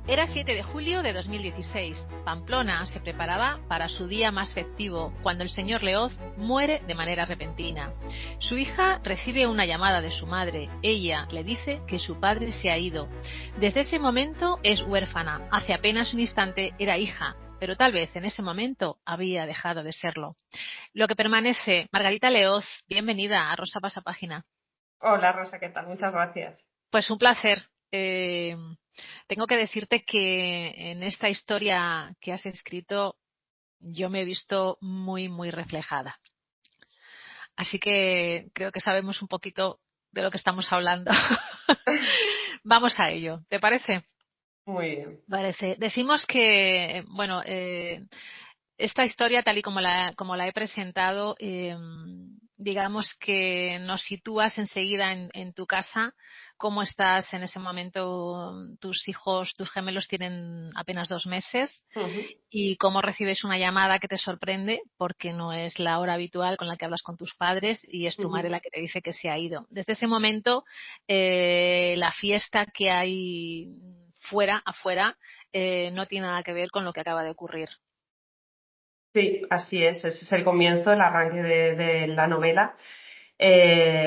Era 7 de julio de 2016. Pamplona se preparaba para su día más festivo, cuando el señor Leoz muere de manera repentina. Su hija recibe una llamada de su madre. Ella le dice que su padre se ha ido. Desde ese momento es huérfana. Hace apenas un instante era hija, pero tal vez en ese momento había dejado de serlo. Lo que permanece. Margarita Leoz, bienvenida a Rosa Pasapágina. Hola Rosa, ¿qué tal? Muchas gracias. Pues un placer. Eh, Tengo que decirte que en esta historia que has escrito yo me he visto muy, muy reflejada. Así que creo que sabemos un poquito de lo que estamos hablando. Vamos a ello, ¿te parece? Muy bien. Parece. Decimos que, bueno, esta historia, tal y como la he presentado, digamos que nos sitúas enseguida en tu casa. ¿Cómo estás en ese momento? Tus hijos, tus gemelos tienen apenas 2 meses Ujú, y cómo recibes una llamada que te sorprende porque no es la hora habitual con la que hablas con tus padres y es tu madre ujú. la que te dice que se ha ido. Desde ese momento, la fiesta que hay afuera, no tiene nada que ver con lo que acaba de ocurrir. Sí, así es. Ese es el comienzo, el arranque de la novela.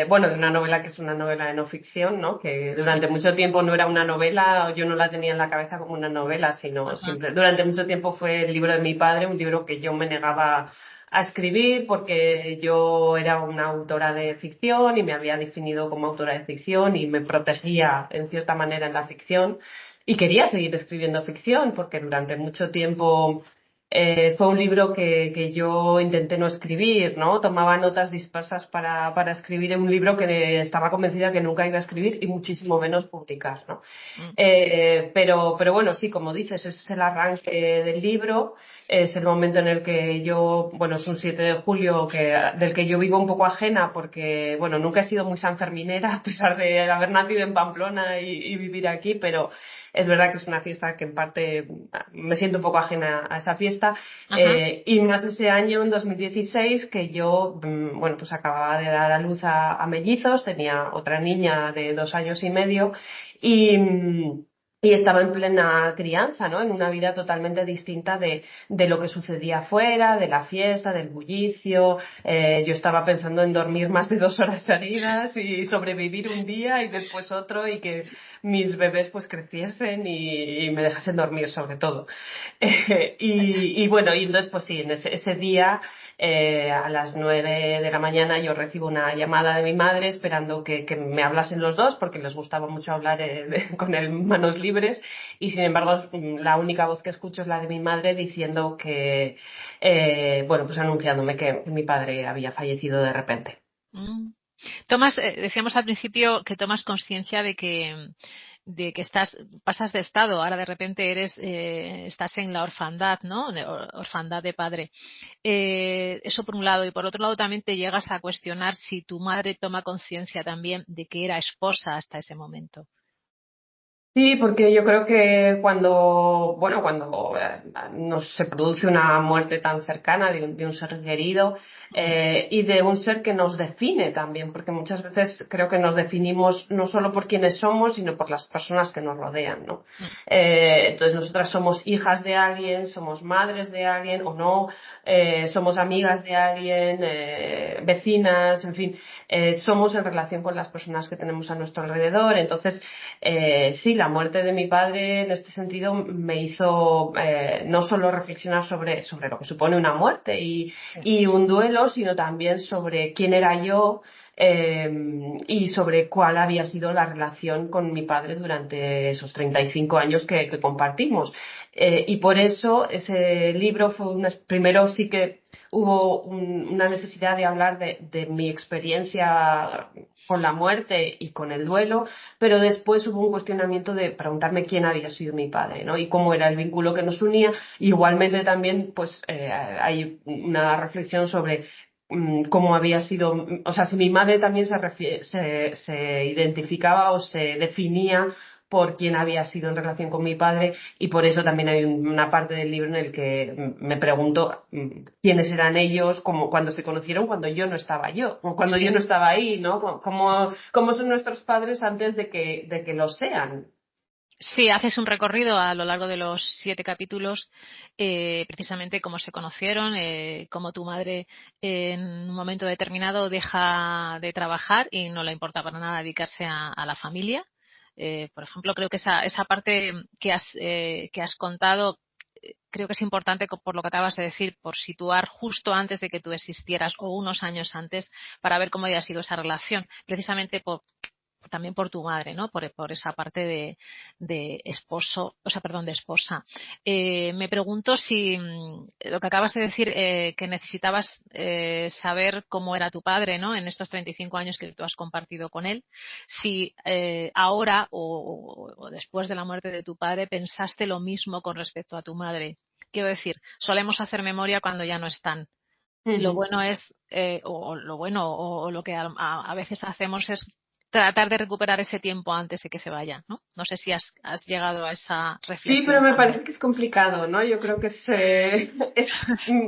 Bueno, de una novela que es una novela de no ficción, ¿no? Que Sí. durante mucho tiempo no era una novela, yo no la tenía en la cabeza como una novela, sino Ajá. siempre, durante mucho tiempo fue el libro de mi padre, un libro que yo me negaba a escribir porque yo era una autora de ficción y me había definido como autora de ficción y me protegía en cierta manera en la ficción y quería seguir escribiendo ficción porque durante mucho tiempo fue un libro que yo intenté no escribir, ¿no? Tomaba notas dispersas para escribir un libro que estaba convencida que nunca iba a escribir y muchísimo menos publicar, ¿no? Mm. Pero bueno, sí, como dices, ese es el arranque del libro, es el momento en el que yo, bueno, es un 7 de julio del que yo vivo un poco ajena porque, bueno, nunca he sido muy sanferminera a pesar de haber nacido en Pamplona y vivir aquí, pero es verdad que es una fiesta que en parte me siento un poco ajena a esa fiesta. Ajá. Y más ese año, en 2016, que yo, bueno, pues acababa de dar a luz a mellizos, tenía otra niña de 2 años y medio y, y estaba en plena crianza, ¿no? En una vida totalmente distinta de lo que sucedía afuera, de la fiesta, del bullicio. Yo estaba pensando en dormir más de 2 horas seguidas y sobrevivir un día y después otro y que mis bebés pues creciesen y me dejasen dormir sobre todo. Y bueno, y entonces pues sí, en ese día a las 9 de la mañana yo recibo una llamada de mi madre esperando que me hablasen los dos porque les gustaba mucho hablar con el manos libres y sin embargo la única voz que escucho es la de mi madre diciendo que, bueno, pues anunciándome que mi padre había fallecido de repente. Mm. Decíamos al principio que tomas conciencia de que pasas de estado, ahora de repente estás en la orfandad, ¿no? Orfandad de padre. Eso por un lado, y por otro lado también te llegas a cuestionar si tu madre toma conciencia también de que era esposa hasta ese momento. Sí, porque yo creo que cuando nos se produce una muerte tan cercana de un ser querido Mm. y de un ser que nos define también, porque muchas veces creo que nos definimos no solo por quienes somos, sino por las personas que nos rodean, ¿no? Mm. Entonces nosotras somos hijas de alguien, somos madres de alguien o no, somos amigas de alguien, vecinas, en fin, somos en relación con las personas que tenemos a nuestro alrededor. Entonces, sí, la muerte de mi padre en este sentido me hizo no solo reflexionar sobre lo que supone una muerte Sí. y un duelo, sino también sobre quién era yo y sobre cuál había sido la relación con mi padre durante esos 35 años que compartimos. Y por eso ese libro fue primero sí que hubo una necesidad de hablar de mi experiencia con la muerte y con el duelo, pero después hubo un cuestionamiento de preguntarme quién había sido mi padre, ¿no? Y cómo era el vínculo que nos unía. Igualmente también, pues, hay una reflexión sobre cómo había sido, o sea, si mi madre también se identificaba o se definía por quién había sido en relación con mi padre y por eso también hay una parte del libro en el que me pregunto quiénes eran ellos, como cuando se conocieron, cuando yo no estaba yo, o cuando yo Sí. no estaba ahí, ¿no? Cómo son nuestros padres antes de que lo sean. Sí, haces un recorrido a lo largo de los 7 capítulos, precisamente cómo se conocieron, cómo tu madre en un momento determinado deja de trabajar y no le importa para nada dedicarse a la familia. Por ejemplo, creo que esa parte que has contado, creo que es importante por lo que acabas de decir, por situar justo antes de que tú existieras o unos años antes para ver cómo había sido esa relación, precisamente también por tu madre, ¿no? Por esa parte de esposo, o sea, perdón, de esposa. Me pregunto si lo que acabas de decir, que necesitabas saber cómo era tu padre, ¿no? En estos 35 años que tú has compartido con él, si ahora o después de la muerte de tu padre pensaste lo mismo con respecto a tu madre. Quiero decir, solemos hacer memoria cuando ya no están. Lo Ujú. bueno es, o lo bueno, o lo que a veces hacemos es tratar de recuperar ese tiempo antes de que se vaya, ¿no? No sé si has llegado a esa Sí, pero reflexión me también. parece que es complicado, ¿no? Yo creo que es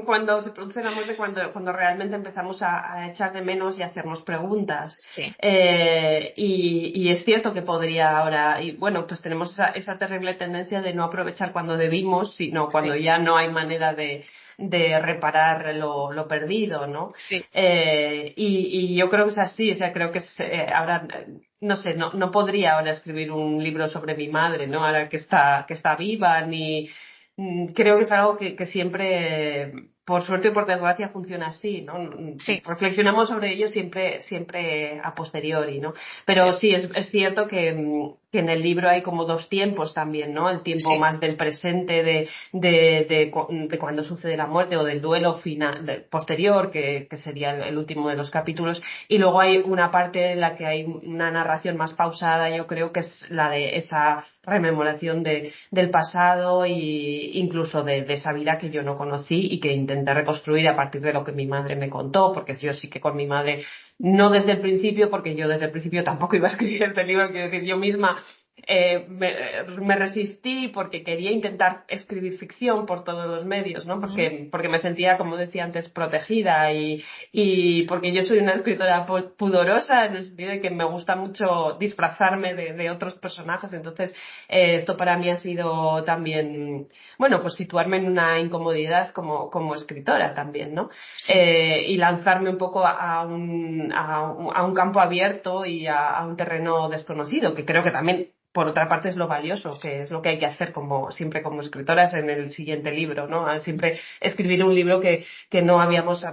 cuando se produce la muerte, cuando realmente empezamos a echar de menos y a hacernos preguntas. Sí, Y es cierto que podría ahora, y bueno, pues tenemos esa terrible tendencia de no aprovechar cuando debimos, sino cuando sí, ya no hay manera de reparar lo perdido, ¿no? sí, Y yo creo que es así, o sea, creo que ahora, no sé, no podría ahora escribir un libro sobre mi madre, ¿no? Ahora que está viva, ni creo que es algo que siempre, por suerte y por desgracia, funciona así, ¿no? sí, Reflexionamos sobre ello siempre a posteriori, ¿no? Pero cierto, sí, es cierto que en el libro hay como dos tiempos también, ¿no? El tiempo sí, más del presente de cuando sucede la muerte o del duelo final, posterior, que sería el último de los capítulos. Y luego hay una parte en la que hay una narración más pausada, yo creo que es la de esa rememoración del pasado e incluso de esa vida que yo no conocí y que intenté reconstruir a partir de lo que mi madre me contó, porque yo sí que con mi madre, no desde el principio, porque yo desde el principio tampoco iba a escribir este libro, quiero decir, yo misma me resistí porque quería intentar escribir ficción por todos los medios, ¿no? ujú, Porque me sentía, como decía antes, protegida y porque yo soy una escritora pudorosa en el sentido de que me gusta mucho disfrazarme de otros personajes. Entonces, esto para mí ha sido también, bueno, pues situarme en una incomodidad como escritora también, ¿no? sí. Y lanzarme un poco a un campo abierto y a un terreno desconocido, que creo que también por otra parte es lo valioso, que es lo que hay que hacer como siempre como escritoras en el siguiente libro, ¿no? Siempre escribir un libro que no habíamos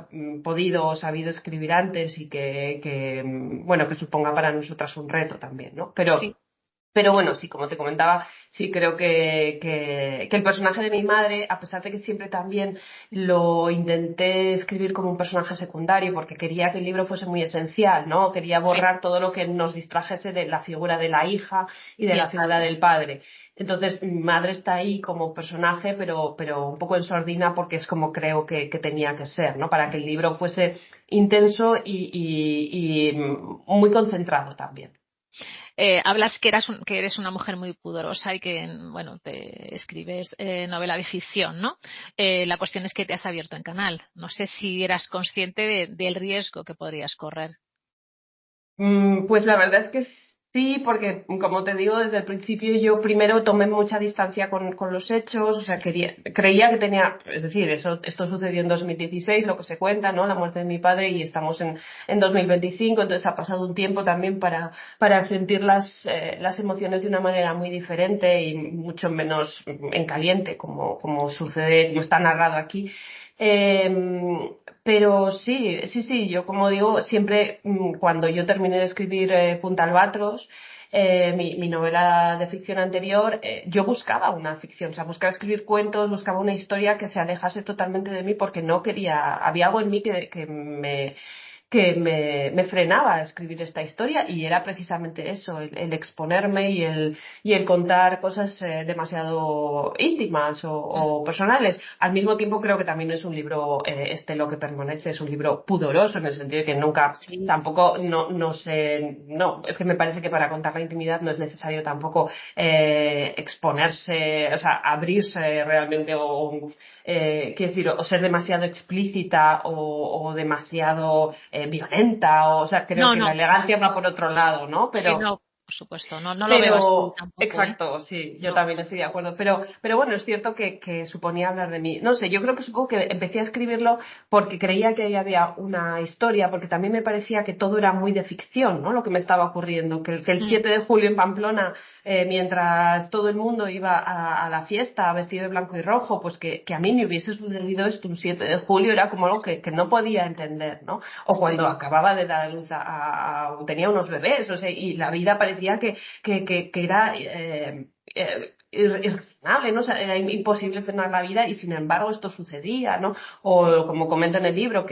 podido o sabido escribir antes y bueno, que suponga para nosotras un reto también, ¿no? Sí. Pero bueno, sí, como te comentaba, sí creo que el personaje de mi madre, a pesar de que siempre también lo intenté escribir como un personaje secundario, porque quería que el libro fuese muy esencial, ¿no? Quería Sí, borrar todo lo que nos distrajese de la figura de la hija y de y la el figura padre. del padre. Entonces, mi madre está ahí como personaje, pero un poco en sordina porque es como creo que tenía que ser, ¿no? Para que el libro fuese intenso y muy concentrado también. Hablas que eres una mujer muy pudorosa y que, bueno, te escribes novela de ficción, ¿no? La cuestión es que te has abierto en canal. No sé si eras consciente del riesgo que podrías correr. Pues la verdad es que sí, porque como te digo, desde el principio yo primero tomé mucha distancia con los hechos, o sea, creía que tenía, es decir, esto sucedió en 2016, lo que se cuenta, ¿no? La muerte de mi padre y estamos en 2025, entonces ha pasado un tiempo también para sentir las emociones de una manera muy diferente y mucho menos en caliente, como sucede, como está narrado aquí. Pero sí, yo como digo, siempre cuando yo terminé de escribir Punta Albatros, mi novela de ficción anterior, yo buscaba una ficción, o sea, buscaba escribir cuentos, buscaba una historia que se alejase totalmente de mí porque no quería, había algo en mí que me frenaba a escribir esta historia y era precisamente eso, el exponerme y el contar cosas demasiado íntimas o personales. Al mismo tiempo creo que también es un libro, lo que permanece, es un libro pudoroso en el sentido de que nunca, Sí. tampoco, no sé, no, es que me parece que para contar la intimidad no es necesario tampoco exponerse, o sea, abrirse realmente quiero decir, o ser demasiado explícita o demasiado violenta, o sea, creo No, que la no, elegancia va por otro lado, ¿no? sí, Pero no. por supuesto. No, no lo veo así Pero, tampoco, ¿eh? exacto, sí, yo No. también estoy de acuerdo. Pero bueno, es cierto que suponía hablar de mí. No sé, yo creo que supongo que empecé a escribirlo porque creía que ahí había una historia, porque también me parecía que todo era muy de ficción, ¿no? Lo que me estaba ocurriendo, que el Mm, 7 de julio en Pamplona, mientras todo el mundo iba a la fiesta vestido de blanco y rojo, pues que a mí me hubiese sucedido esto un 7 de julio era como algo que no podía entender, ¿no? O cuando sí. acababa de dar a luz tenía unos bebés, o sea, y la vida parecía que era irrefrenable, ¿no? O sea, era imposible frenar la vida y sin embargo esto sucedía, ¿no? Sí. O como comenta en el libro,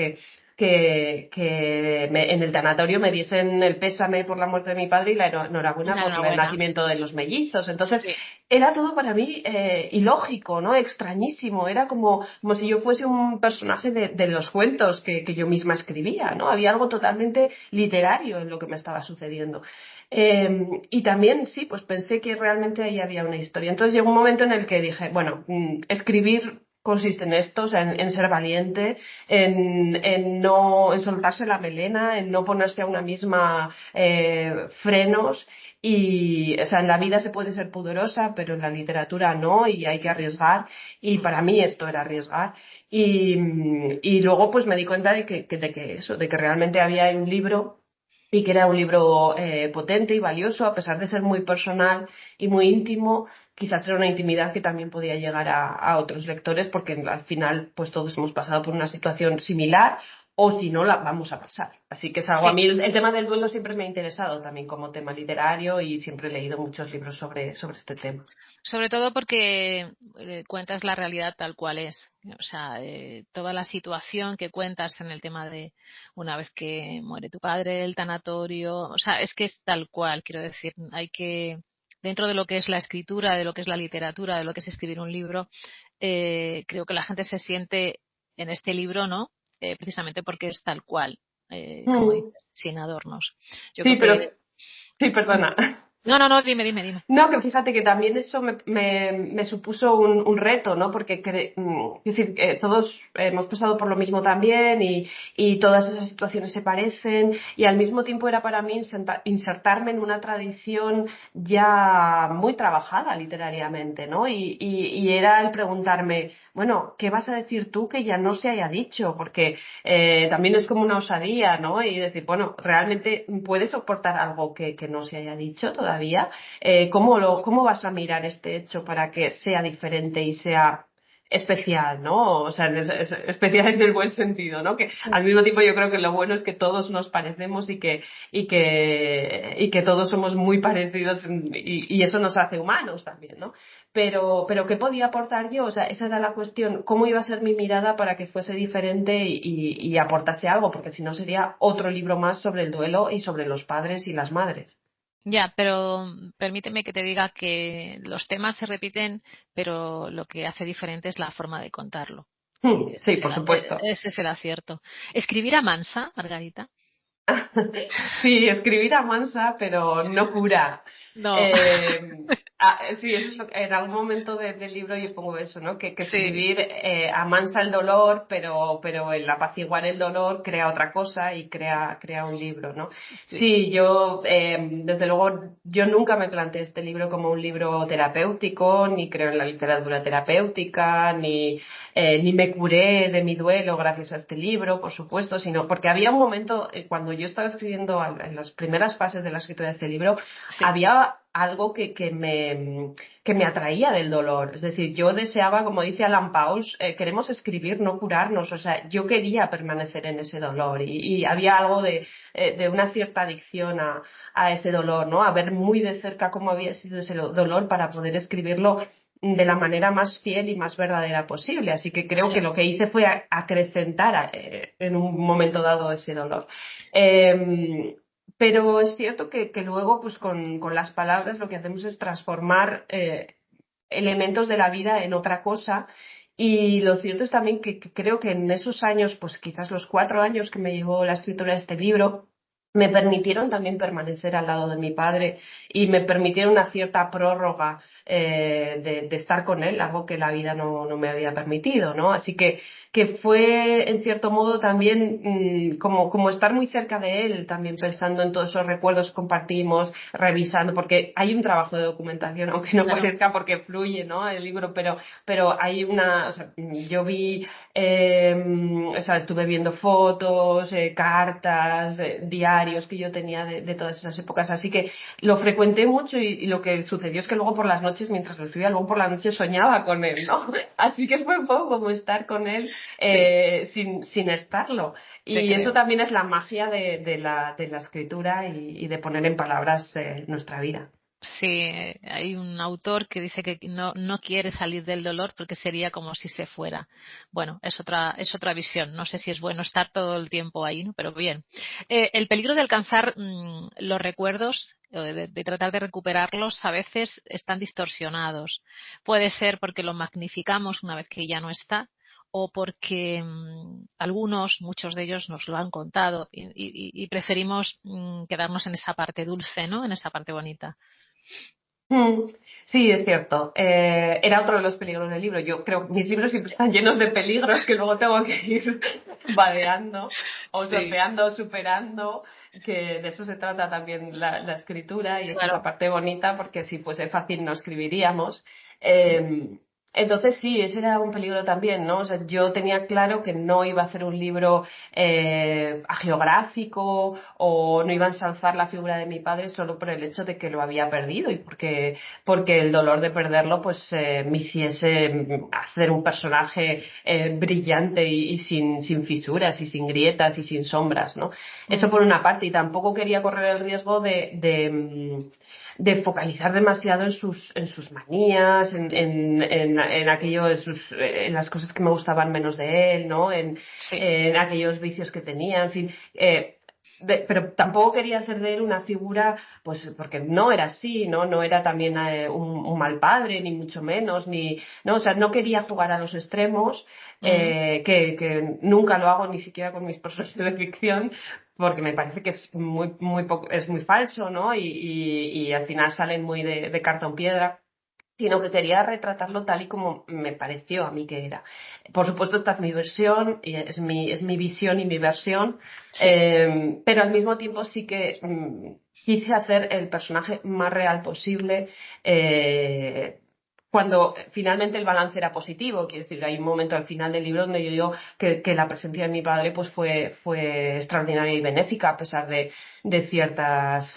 en el tanatorio me diesen el pésame por la muerte de mi padre y la enhorabuena por el Enhorabuena. nacimiento de los mellizos. Entonces, Sí. era todo para mí ilógico, ¿no? Extrañísimo. Era como si yo fuese un personaje de los cuentos que yo misma escribía, ¿no? Había algo totalmente literario en lo que me estaba sucediendo. Y también, sí, pues pensé que realmente ahí había una historia. Entonces llegó un momento en el que dije, bueno, escribir consiste en esto, o sea, en ser valiente, en soltarse la melena, en no ponerse a una misma frenos y, o sea, en la vida se puede ser pudorosa, pero en la literatura no y hay que arriesgar y Mm. para mí esto era arriesgar y luego pues me di cuenta de que realmente había un libro y que era un libro potente y valioso, a pesar de ser muy personal y muy íntimo, quizás era una intimidad que también podía llegar a otros lectores, porque al final, pues todos hemos pasado por una situación similar, o si no, la vamos a pasar. Así que es algo, a Sí. mí el tema del duelo siempre me ha interesado también como tema literario y siempre he leído muchos libros sobre este tema. Sobre todo porque cuentas la realidad tal cual es. O sea, toda la situación que cuentas en el tema de una vez que muere tu padre, el tanatorio, o sea, es que es tal cual, quiero decir, hay que, dentro de lo que es la escritura, de lo que es la literatura, de lo que es escribir un libro, creo que la gente se siente en este libro, ¿no? Precisamente porque es tal cual, como Mm. dices, sin adornos. Yo Sí, creo pero que... sí, perdona. No, no, no, dime, dime, dime. No, que fíjate que también eso me supuso un reto, ¿no? Porque es decir, todos hemos pasado por lo mismo también y todas esas situaciones se parecen y al mismo tiempo era para mí insertarme en una tradición ya muy trabajada literariamente, ¿no? Y era el preguntarme, bueno, ¿qué vas a decir tú que ya no se haya dicho? Porque también es como una osadía, ¿no? Y decir, bueno, ¿realmente puedes soportar algo que no se haya dicho todavía? ¿Cómo vas a mirar este hecho para que sea diferente y sea especial, ¿no? O sea, especial en el buen sentido, ¿no? Que al mismo tiempo yo creo que lo bueno es que todos nos parecemos y que todos somos muy parecidos y eso nos hace humanos también, ¿no? Pero ¿qué podía aportar yo? O sea, esa era la cuestión, ¿cómo iba a ser mi mirada para que fuese diferente y aportase algo? Porque si no sería otro libro más sobre el duelo y sobre los padres y las madres. Ya, pero permíteme que te diga que los temas se repiten, pero lo que hace diferente es la forma de contarlo. Y Sí, por supuesto. ese es el acierto. Escribir a mansa, Margarita. Sí, escribir a mansa, pero no cura. No, Eh, sí, eso es lo que en algún momento del libro yo pongo eso, ¿no? Que sí, escribir amansa el dolor, pero el apaciguar el dolor crea otra cosa y crea un libro, ¿no? sí. Sí, yo, desde luego, yo nunca me planteé este libro como un libro terapéutico, ni creo en la literatura terapéutica, ni me curé de mi duelo gracias a este libro, por supuesto, sino porque había un momento, cuando yo estaba escribiendo en las primeras fases de la escritura de este libro, Sí, había algo que me atraía del dolor. Es decir, yo deseaba, como dice Alan Pauls, queremos escribir, no curarnos. O sea, yo quería permanecer en ese dolor y había algo de una cierta adicción a ese dolor, ¿no? A ver muy de cerca cómo había sido ese dolor para poder escribirlo de la manera más fiel y más verdadera posible. Así que creo sí. que lo que hice fue acrecentar en un momento dado ese dolor. Eh, pero es cierto que luego, pues con las palabras, lo que hacemos es transformar elementos de la vida en otra cosa. Y lo cierto es también que creo que en esos años, pues quizás los 4 años que me llevó la escritura de este libro, me permitieron también permanecer al lado de mi padre y me permitieron una cierta prórroga de estar con él, algo que la vida no me había permitido, ¿no? Así que fue en cierto modo también como estar muy cerca de él, también pensando en todos esos recuerdos que compartimos, revisando, porque hay un trabajo de documentación, aunque no Claro. parezca porque fluye, ¿no? El libro, pero hay o sea, yo vi o sea, estuve viendo fotos, cartas, diarios que yo tenía de todas esas épocas, así que lo frecuenté mucho y lo que sucedió es que luego por las noches, mientras lo escribía, luego por la noche soñaba con él, ¿no? Así que fue un poco como estar con él Sí, sin estarlo. te Y eso creo. también es la magia de la escritura y de poner en palabras nuestra vida. Sí, hay un autor que dice que no quiere salir del dolor porque sería como si se fuera. Bueno, es otra visión. No sé si es bueno estar todo el tiempo ahí, ¿no? Pero bien. El peligro de alcanzar los recuerdos, de tratar de recuperarlos, a veces están distorsionados. Puede ser porque lo magnificamos una vez que ya no está, o porque muchos de ellos nos lo han contado y preferimos quedarnos en esa parte dulce, ¿no? En esa parte bonita. Mm, sí, es cierto. Era otro de los peligros del libro. Yo creo que mis libros siempre están llenos de peligros que luego tengo que ir vadeando o Sí, sorteando, superando, que de eso se trata también la escritura y esa es la claro. parte bonita porque si fuese fácil no escribiríamos. Eh, entonces sí, ese era un peligro también, ¿no? O sea, yo tenía claro que no iba a hacer un libro agiográfico o no iba a ensalzar la figura de mi padre solo por el hecho de que lo había perdido y porque el dolor de perderlo pues me hiciese hacer un personaje brillante y sin fisuras y sin grietas y sin sombras, ¿no? Eso por Ujú. una parte y tampoco quería correr el riesgo de focalizar demasiado en sus manías, en aquello, en las cosas que me gustaban menos de él, ¿no? Sí. En aquellos vicios que tenía, en fin. Pero tampoco quería hacer de él una figura, pues porque no era así, ¿no? No era también un mal padre, ni mucho menos, no, o sea, no quería jugar a los extremos, Ujú. que nunca lo hago ni siquiera con mis personajes de ficción, porque me parece que es es muy falso, ¿no? Y al final salen muy de cartón piedra, sino que quería retratarlo tal y como me pareció a mí que era. Por supuesto, esta es mi versión, y es mi visión y mi versión, Sí. pero al mismo tiempo sí que quise hacer el personaje más real posible. Cuando finalmente el balance era positivo, quiero decir, hay un momento al final del libro donde yo digo que la presencia de mi padre pues fue extraordinaria y benéfica a pesar de ciertas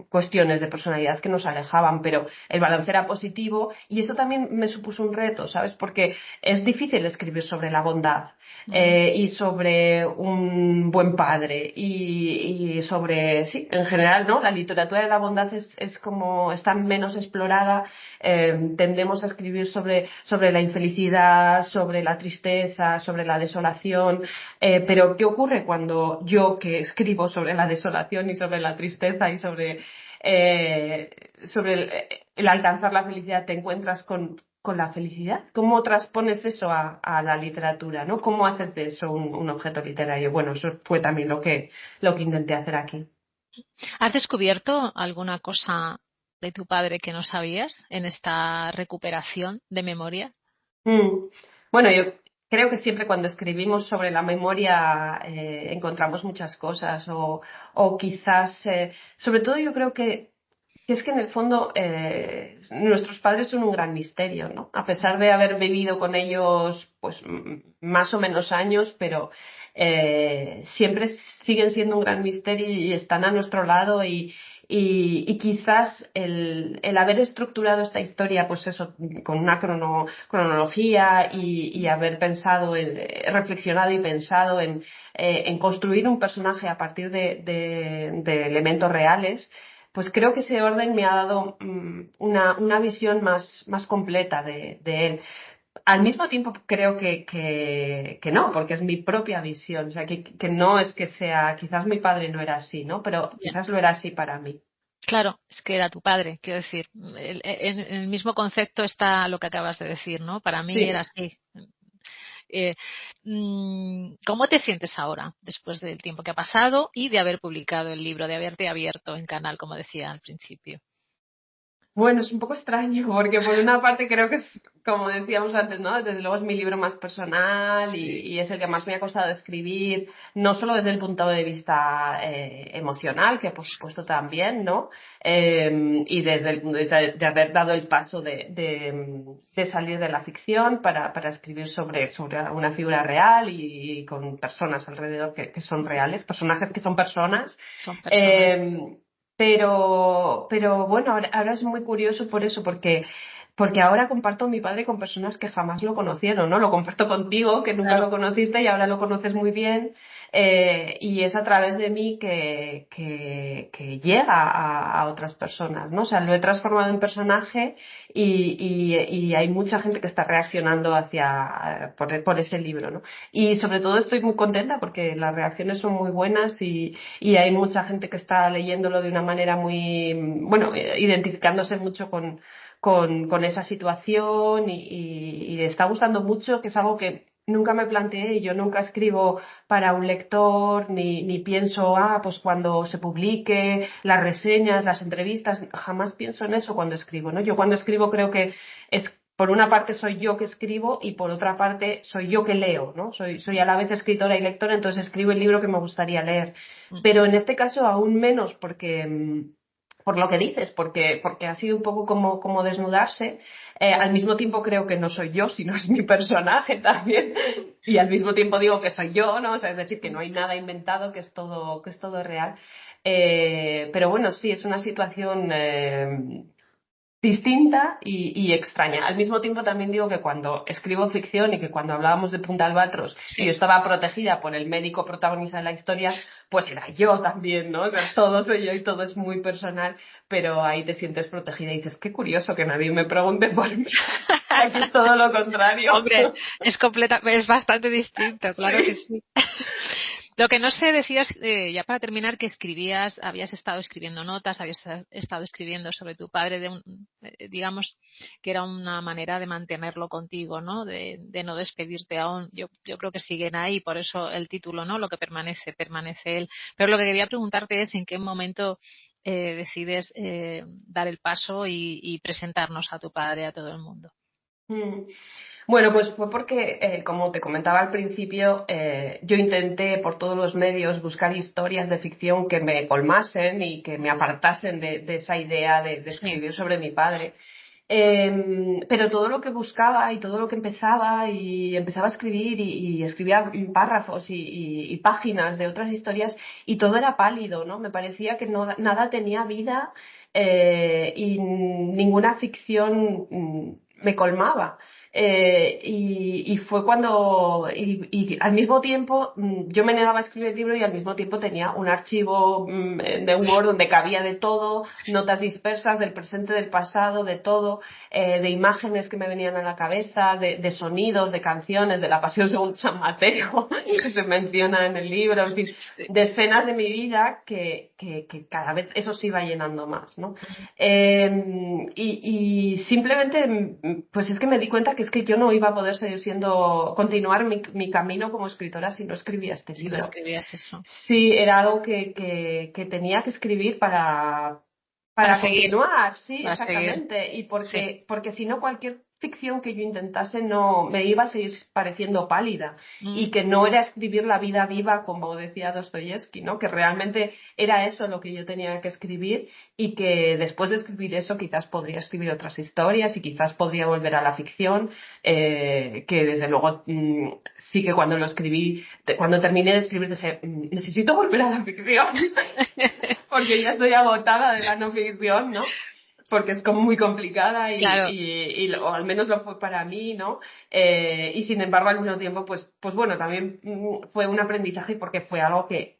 cuestiones de personalidad que nos alejaban, pero el balance era positivo y eso también me supuso un reto, ¿sabes? Porque es difícil escribir sobre la bondad Ujú. y sobre un buen padre y sobre, sí, en general, ¿no? La literatura de la bondad es como está menos explorada, tendemos a escribir sobre la infelicidad, sobre la tristeza, sobre la desolación, pero ¿qué ocurre cuando yo que escribo sobre la desolación y sobre la tristeza y eh, sobre el alcanzar la felicidad te encuentras con la felicidad? ¿Cómo transpones eso a la literatura, ¿no? ¿Cómo haces de eso un objeto literario? Bueno, eso fue también lo que intenté hacer aquí. ¿Has descubierto alguna cosa de tu padre que no sabías en esta recuperación de memoria? Mm. Bueno, yo creo que siempre cuando escribimos sobre la memoria encontramos muchas cosas o quizás, sobre todo yo creo que es que en el fondo nuestros padres son un gran misterio, ¿no? A pesar de haber vivido con ellos pues más o menos años, pero siempre siguen siendo un gran misterio y están a nuestro lado y quizás el haber estructurado esta historia, pues eso, con una cronología y haber pensado, reflexionado y pensado en construir un personaje a partir de elementos reales, pues creo que ese orden me ha dado una visión más completa de él. Al mismo tiempo creo que no, porque es mi propia visión, o sea, que no es que sea, quizás mi padre no era así, ¿no? Pero Bien. quizás lo era así para mí. Claro, es que era tu padre, quiero decir, en el mismo concepto está lo que acabas de decir, ¿no? Para mí era Sí. así. ¿Cómo te sientes ahora, después del tiempo que ha pasado y de haber publicado el libro, de haberte abierto en canal, como decía al principio? Bueno, es un poco extraño porque por una parte creo que es, como decíamos antes, ¿no? Desde luego es mi libro más personal Sí. y es el que más me ha costado escribir, no solo desde el punto de vista emocional, que por supuesto también, ¿no? Y desde el punto de vista de haber dado el paso de salir de la ficción para escribir sobre una figura real y con personas alrededor que son reales, personajes que son personas. Son personas. Eh, pero bueno, ahora es muy curioso por eso, porque ahora comparto a mi padre con personas que jamás lo conocieron, ¿no? Lo comparto contigo, que nunca Claro. lo conociste y ahora lo conoces muy bien, y es a través de mí que llega a otras personas, ¿no? O sea, lo he transformado en personaje y hay mucha gente que está reaccionando por ese libro, ¿no? Y sobre todo estoy muy contenta porque las reacciones son muy buenas y hay mucha gente que está leyéndolo de una manera muy, bueno, identificándose mucho con esa situación y le está gustando mucho, que es algo que nunca me planteé. Yo nunca escribo para un lector ni pienso, pues cuando se publique, las reseñas, las entrevistas, jamás pienso en eso cuando escribo, ¿no? Yo cuando escribo creo que es por una parte soy yo que escribo y por otra parte soy yo que leo, ¿no? Soy a la vez escritora y lectora, entonces escribo el libro que me gustaría leer. Pero en este caso aún menos porque, por lo que dices, porque ha sido un poco como desnudarse. Al mismo tiempo creo que no soy yo, sino es mi personaje también. Y al mismo tiempo digo que soy yo, ¿no? O sea, es decir, que no hay nada inventado, que es todo real. Pero bueno, sí, es una situación distinta y extraña. Al mismo tiempo también digo que cuando escribo ficción y que cuando hablábamos de Punta Albatros y yo Sí. estaba protegida por el médico protagonista de la historia, pues era yo también, ¿no? O sea, todo soy yo y todo es muy personal, pero ahí te sientes protegida y dices, qué curioso que nadie me pregunte por mí. Aquí es todo lo contrario. Hombre, es bastante distinto, claro que Sí. sí. Lo que no sé, decías, ya para terminar, que habías estado escribiendo notas, habías estado escribiendo sobre tu padre, digamos que era una manera de mantenerlo contigo, ¿no? De no despedirte aún. Yo creo que siguen ahí, por eso el título, ¿no? Lo que permanece él. Pero lo que quería preguntarte es en qué momento decides dar el paso y presentarnos a tu padre a todo el mundo. Mm. Bueno, pues fue porque, como te comentaba al principio, yo intenté por todos los medios buscar historias de ficción que me colmasen y que me apartasen de esa idea de Sí. escribir sobre mi padre. Pero todo lo que buscaba y todo lo que empezaba a escribir y escribía párrafos y páginas de otras historias y todo era pálido, ¿no? Me parecía que nada tenía vida, y ninguna ficción me colmaba. Y fue y al mismo tiempo yo me negaba a escribir el libro y al mismo tiempo tenía un archivo de Word donde cabía de todo, notas dispersas del presente, del pasado, de todo, de imágenes que me venían a la cabeza, de sonidos, de canciones, de la Pasión según San Mateo, que se menciona en el libro, en fin, Sí. de escenas de mi vida que cada vez eso se iba llenando más, ¿no? Y simplemente, pues es que me di cuenta que es que yo no iba a poder continuar mi camino como escritora si no escribía este Si no libro. escribías eso. Sí, era algo que tenía que escribir Para para seguir, continuar, sí, para seguir. exactamente. Y Sí. porque si no, cualquier ficción que yo intentase no me iba a seguir pareciendo pálida Mm. y que no era escribir la vida viva como decía Dostoyevsky, ¿no? Que realmente era eso lo que yo tenía que escribir y que después de escribir eso quizás podría escribir otras historias y quizás podría volver a la ficción, que desde luego sí que cuando lo escribí, cuando terminé de escribir dije, necesito volver a la ficción porque ya estoy agotada de la no ficción, ¿no? Porque es como muy complicada Claro. o al menos lo fue para mí, ¿no? Y sin embargo al mismo tiempo pues bueno, también fue un aprendizaje porque fue algo que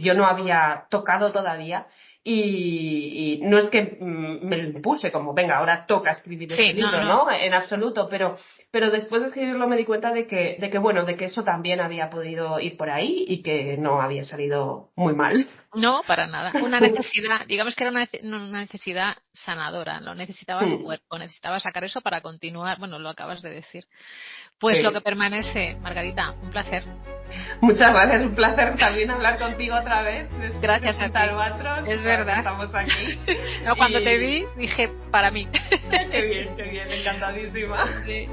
yo no había tocado todavía y no es que me lo impuse como, venga, ahora toca escribir este Sí, no, libro, no. ¿no? En absoluto, pero después de escribirlo me di cuenta bueno, de que eso también había podido ir por ahí y que no había salido muy mal. No, para nada. Una necesidad, digamos que era una necesidad sanadora, lo necesitaba tu cuerpo, necesitaba sacar eso para continuar. Bueno, lo acabas de decir. Pues lo que permanece, Margarita, un placer. Muchas gracias, un placer también hablar contigo otra vez. Gracias a ti. Albatros, es verdad. Estamos aquí. No, cuando te vi, dije, para mí. Qué bien, encantadísima. Sí.